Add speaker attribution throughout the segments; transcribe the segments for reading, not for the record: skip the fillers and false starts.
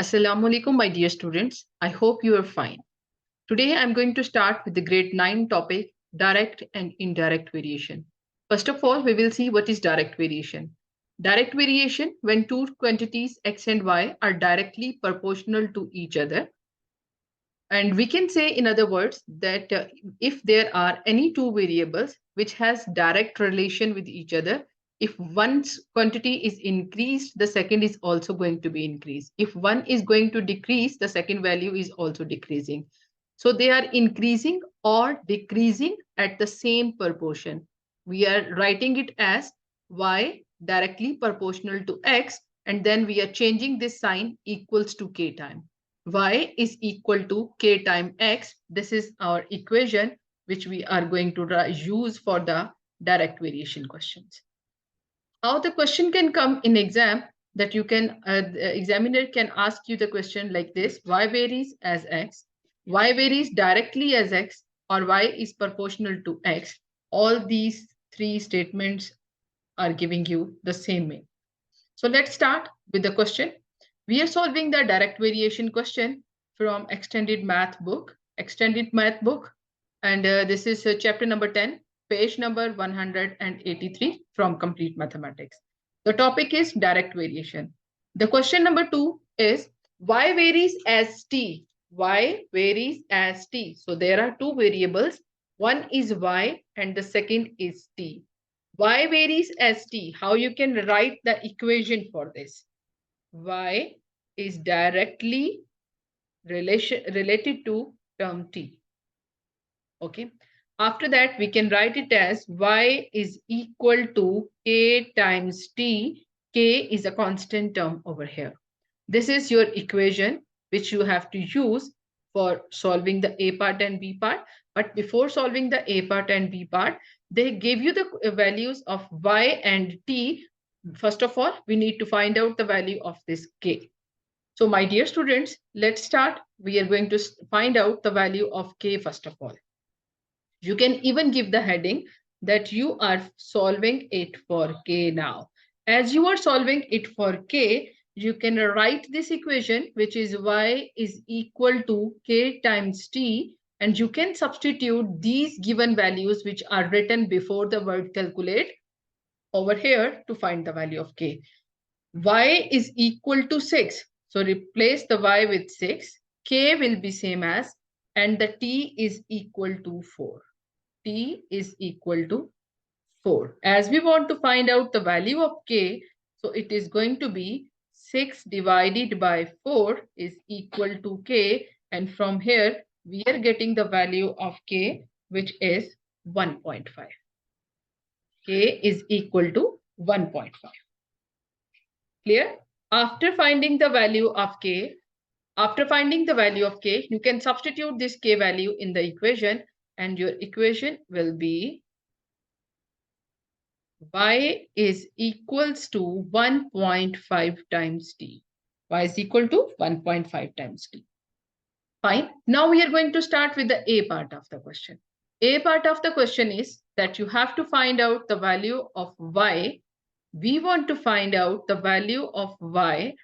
Speaker 1: Assalamu alaikum, my dear students. I hope you are fine. Today, I'm going to start with the grade 9 topic, direct and indirect variation. First of all, we will see what is direct variation. Direct variation when two quantities x and y are directly proportional to each other. And we can say, in other words, that if there are any two variables which has direct relation with each other, if one's quantity is increased, the second is also going to be increased. If one is going to decrease, the second value is also decreasing. So they are increasing or decreasing at the same proportion. We are writing it as y directly proportional to x, and then we are changing this sign equals to k time. Y is equal to k time x. This is our equation which we are going to use for the direct variation questions. How the question can come in exam, that you can, the examiner can ask you the question like this: y varies as x, y varies directly as x, or y is proportional to x. All these three statements are giving you the same meaning. So let's start with the question. We are solving the direct variation question from extended math book, and this is chapter number 10, page number 183 from Complete Mathematics. The topic is direct variation. The question number 2 is y varies as t. Y varies as t. So there are two variables. One is y and the second is t. Y varies as t. How you can write the equation for this? Y is directly related to term t. Okay. After that, we can write it as y is equal to k times t. K is a constant term over here. This is your equation which you have to use for solving the A part and B part. But before solving the A part and B part, they give you the values of y and t. First of all, we need to find out the value of this k. So my dear students, let's start. We are going to find out the value of k first of all. You can even give the heading that you are solving it for k now. As you are solving it for k, you can write this equation, which is y is equal to k times t, and you can substitute these given values which are written before the word calculate over here to find the value of k. Y is equal to 6. So replace the y with 6. K will be same as, and the t is equal to 4. T is equal to 4. As we want to find out the value of k, so it is going to be 6 divided by 4 is equal to k. And from here, we are getting the value of k, which is 1.5. K is equal to 1.5. Clear? After finding the value of k, you can substitute this k value in the equation, and your equation will be y is equals to 1.5 times t. Y is equal to 1.5 times t. Fine. Now we are going to start with the A part of the question. A part of the question is that you have to find out the value of y. We want to find out the value of y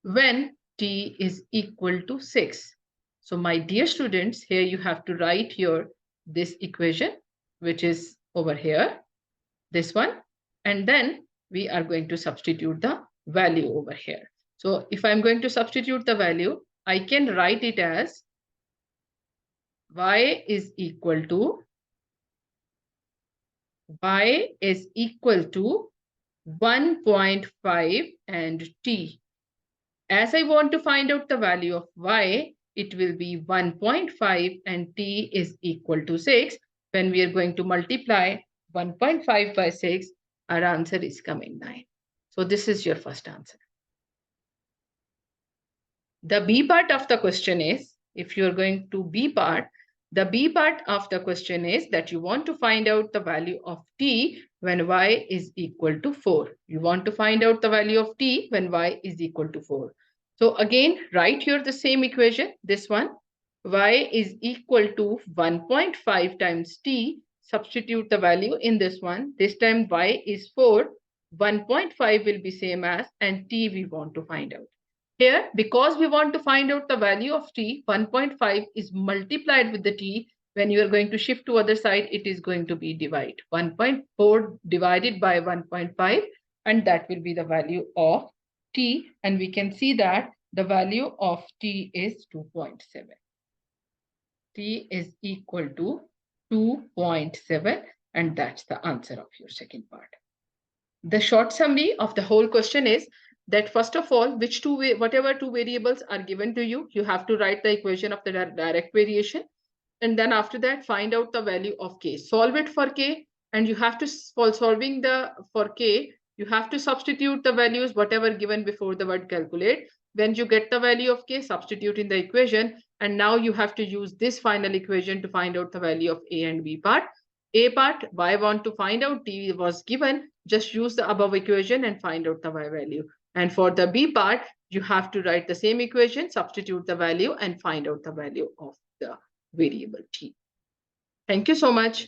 Speaker 1: when t is equal to 6. So my dear students, here you have to write here this equation, which is over here, this one, and then we are going to substitute the value over here. So if I'm going to substitute the value, I can write it as y is equal to 1.5 and t. As I want to find out the value of y, it will be 1.5 and t is equal to 6. When we are going to multiply 1.5 by 6, our answer is coming 9. So this is your first answer. The B part of the question is, if you're going to B part, the B part of the question is that you want to find out the value of t when y is equal to 4. You want to find out the value of t when y is equal to 4. So again, write here the same equation, this one. Y is equal to 1.5 times t. Substitute the value in this one. This time y is 4. 1.5 will be same as, and t we want to find out. Here, because we want to find out the value of t, 1.5 is multiplied with the t. When you are going to shift to other side, it is going to be divide. 1.4 divided by 1.5, and that will be the value of t. And we can see that the value of t is 2.7. T is equal to 2.7, and that's the answer of your second part. The short summary of the whole question is that first of all, whatever two variables are given to you, you have to write the equation of the direct variation. And then after that, find out the value of k. Solve it for k, and you have to, for solving for k, you have to substitute the values, whatever given before the word calculate. When you get the value of k, substitute in the equation. And now you have to use this final equation to find out the value of a and b part. A part, y want to find out, t was given, just use the above equation and find out the y value. And for the b part, you have to write the same equation, substitute the value, and find out the value of the variable t. Thank you so much.